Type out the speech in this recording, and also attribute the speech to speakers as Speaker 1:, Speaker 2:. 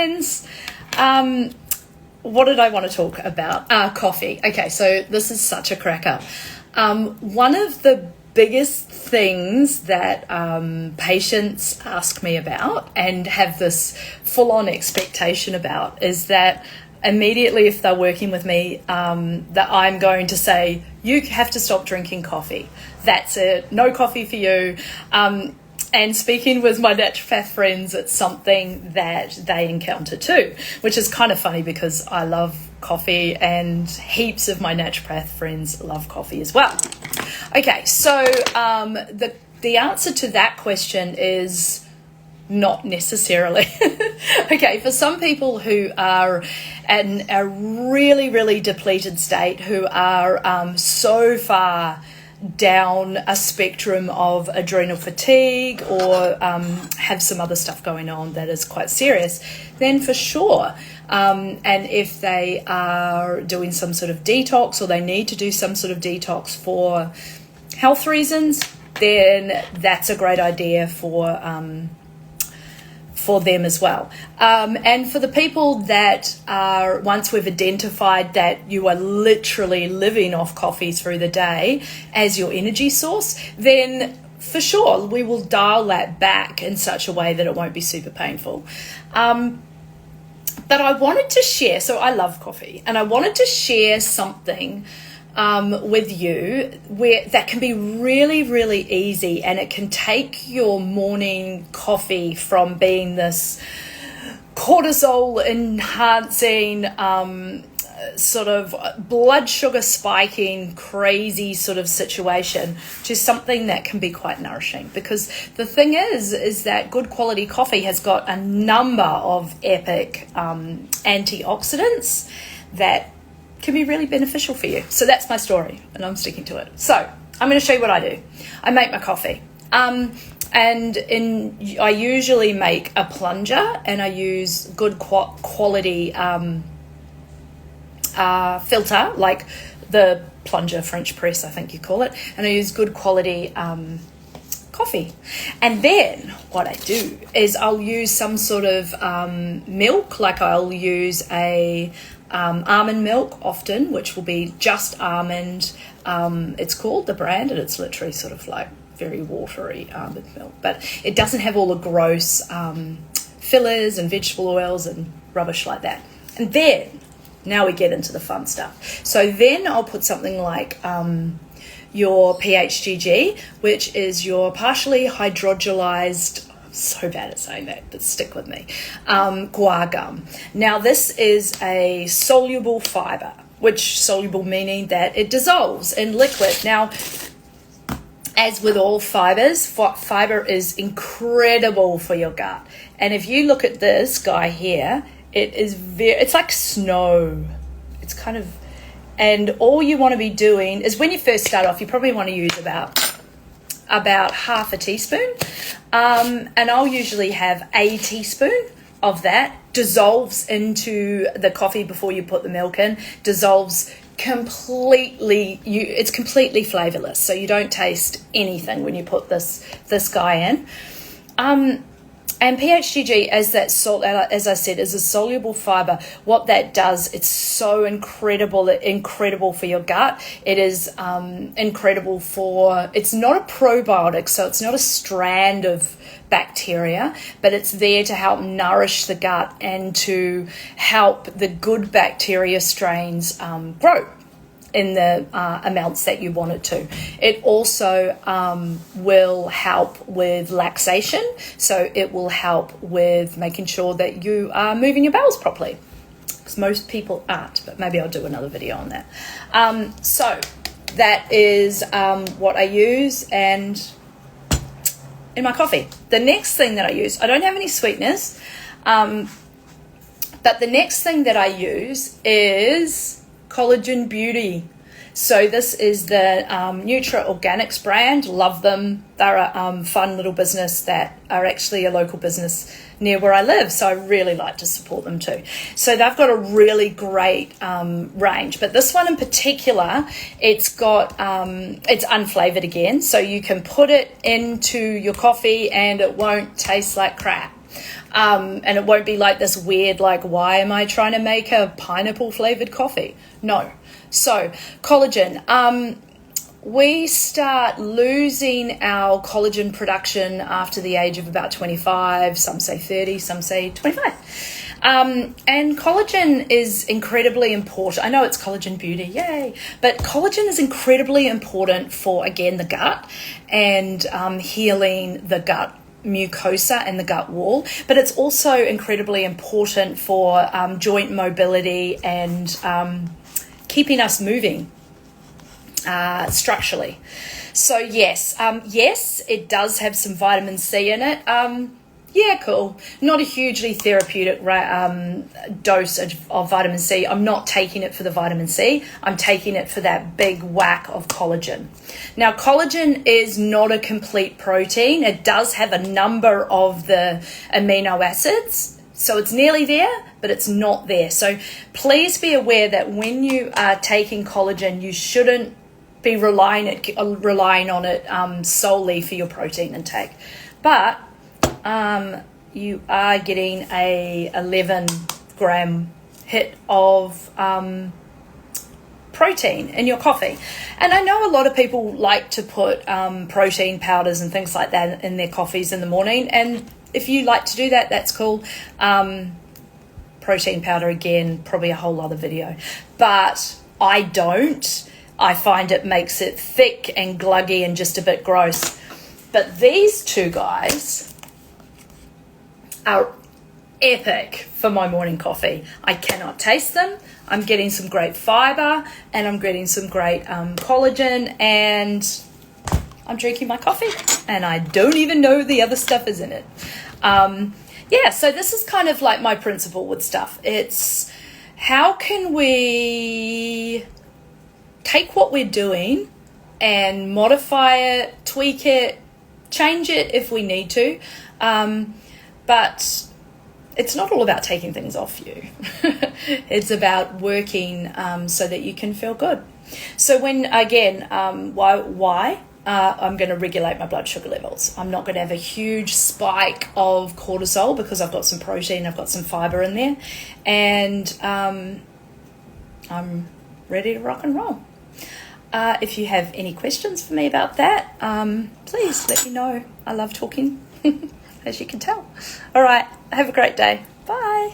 Speaker 1: friends. What did I want to talk about? Coffee. Okay, so this is such a cracker. One of the biggest things that patients ask me about and have this full-on expectation about is that immediately if they're working with me, that I'm going to say, you have to stop drinking coffee. That's it. No coffee for you. And speaking with my naturopath friends, it's something that they encounter too, which is kind of funny because I love coffee and heaps of my naturopath friends love coffee as well. Okay, so the answer to that question is not necessarily. Okay, for some people who are in a really, really depleted state, who are so far down a spectrum of adrenal fatigue or have some other stuff going on that is quite serious, then for sure. And if they are doing some sort of detox or they need to do some sort of detox for health reasons, then that's a great idea for them as well. And for the people that are, once we've identified that you are literally living off coffee through the day as your energy source, then for sure we will dial that back in such a way that it won't be super painful. But I wanted to share, so I love coffee, and I wanted to share something with you where that can be really, really easy, and it can take your morning coffee from being this cortisol enhancing sort of blood sugar spiking crazy sort of situation to something that can be quite nourishing. Because the thing is that good quality coffee has got a number of epic antioxidants that can be really beneficial for you. So that's my story, and I'm sticking to it. So I'm going to show you what I do. I make my coffee, and I usually make a plunger, and I use good quality filter, like the plunger French press, I think you call it, and I use good quality coffee. And then what I do is I'll use some sort of milk, like I'll use a almond milk often, which will be just almond. It's called the brand, and it's literally sort of like very watery almond milk, but it doesn't have all the gross fillers and vegetable oils and rubbish like that. And then now we get into the fun stuff. So then I'll put something like your PHGG, which is your partially hydrogenized, so bad at saying that, but stick with me, guar gum. Now this is a soluble fiber, which soluble meaning that it dissolves in liquid. Now, as with all fibers, fiber is incredible for your gut. And if you look at this guy here, it's like snow. It's kind of, and all you want to be doing is when you first start off, you probably want to use about half a teaspoon. And I'll usually have a teaspoon of that, dissolves into the coffee before you put the milk in, dissolves completely, it's completely flavorless, so you don't taste anything when you put this guy in. And PHGG, as that salt, as I said, is a soluble fiber. What that does, it's so incredible for your gut. It is incredible for, it's not a probiotic, so it's not a strand of bacteria, but it's there to help nourish the gut and to help the good bacteria strains grow in the amounts that you want it to. It also will help with laxation, so it will help with making sure that you are moving your bowels properly, because most people aren't, but maybe I'll do another video on that. So that is what I use and in my coffee. The next thing that I use, I don't have any sweeteners, but the next thing that I use is Collagen Beauty. So this is the Nutra Organics brand. Love them. They're a fun little business that are actually a local business near where I live, so I really like to support them too. So they've got a really great range, but this one in particular, it's got it's unflavored again, so you can put it into your coffee and it won't taste like crap. And it won't be like this weird, like, why am I trying to make a pineapple flavored coffee? No. So collagen, we start losing our collagen production after the age of about 25, some say 30, some say 25. And collagen is incredibly important. I know it's collagen beauty, yay! But collagen is incredibly important for, again, the gut and healing the gut mucosa and the gut wall. But it's also incredibly important for joint mobility and keeping us moving structurally. So yes, it does have some vitamin C in it. Yeah, cool. Not a hugely therapeutic dose of vitamin C. I'm not taking it for the vitamin C. I'm taking it for that big whack of collagen. Now, collagen is not a complete protein. It does have a number of the amino acids. So it's nearly there, but it's not there. So please be aware that when you are taking collagen, you shouldn't be relying on it solely for your protein intake. But you are getting a 11-gram hit of protein in your coffee. And I know a lot of people like to put protein powders and things like that in their coffees in the morning. And if you like to do that, that's cool. Protein powder, again, probably a whole other video. But I don't. I find it makes it thick and gluggy and just a bit gross. But these two guys are epic for my morning coffee. I cannot taste them. I'm getting some great fiber and I'm getting some great collagen, and I'm drinking my coffee and I don't even know the other stuff is in it. Yeah, so this is kind of like my principle with stuff. It's how can we take what we're doing and modify it, tweak it, change it if we need to. But it's not all about taking things off you. It's about working so that you can feel good. So when, again, why? I'm going to regulate my blood sugar levels. I'm not going to have a huge spike of cortisol because I've got some protein, I've got some fiber in there, and I'm ready to rock and roll. If you have any questions for me about that, please let me know. I love talking, as you can tell. All right, have a great day. Bye.